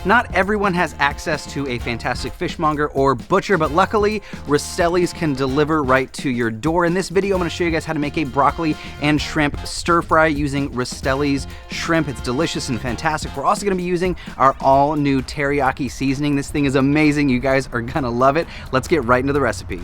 Not everyone has access to a fantastic fishmonger or butcher, but luckily, Rastelli's can deliver right to your door. In this video, I'm gonna show you guys how to make a broccoli and shrimp stir fry using Rastelli's shrimp. It's delicious and fantastic. We're also gonna be using our all new teriyaki seasoning. This thing is amazing. You guys are gonna love it. Let's get right into the recipe.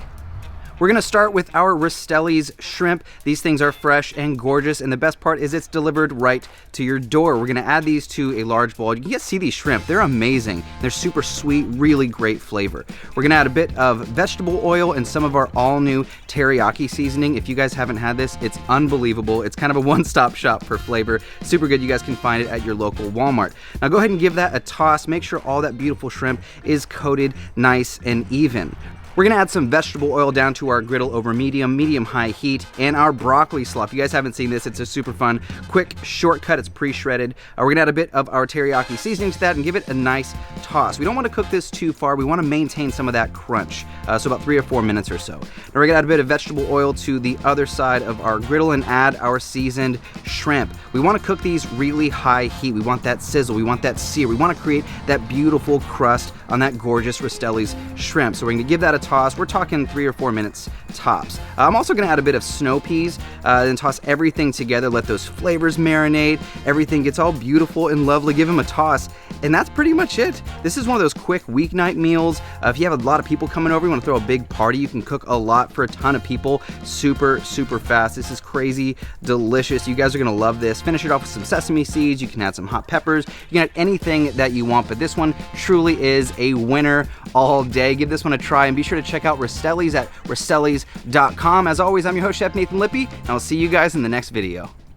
We're gonna start with our Rastelli's shrimp. These things are fresh and gorgeous, and the best part is it's delivered right to your door. We're gonna add these to a large bowl. You can just see these shrimp. They're amazing. They're super sweet, really great flavor. We're gonna add a bit of vegetable oil and some of our all new teriyaki seasoning. If you guys haven't had this, it's unbelievable. It's kind of a one-stop shop for flavor. Super good. You guys can find it at your local Walmart. Now go ahead and give that a toss. Make sure all that beautiful shrimp is coated nice and even. We're gonna add some vegetable oil down to our griddle over medium-high heat, and our broccoli slaw. If you guys haven't seen this, it's a super fun, quick shortcut. It's pre-shredded. We're gonna add a bit of our teriyaki seasoning to that and give it a nice toss. We don't wanna cook this too far. We wanna maintain some of that crunch, so about 3 or 4 minutes or so. Now we're gonna add a bit of vegetable oil to the other side of our griddle and add our seasoned shrimp. We wanna cook these really high heat. We want that sizzle. We want that sear. We wanna create that beautiful crust on that gorgeous Rastelli's shrimp. So we're gonna give that a toss. We're talking 3 or 4 minutes tops. I'm also gonna add a bit of snow peas and toss everything together. Let those flavors marinate. Everything gets all beautiful and lovely. Give them a toss, and that's pretty much it. This is one of those quick weeknight meals. If you have a lot of people coming over, you wanna throw a big party, you can cook a lot for a ton of people. Super fast. This is crazy delicious. You guys are gonna love this. Finish it off with some sesame seeds. You can add some hot peppers. You can add anything that you want, but this one truly is a winner all day. Give this one a try, and be sure to check out Rastelli's at rastellis.com. As always, I'm your host, Chef Nathan Lippy, and I'll see you guys in the next video.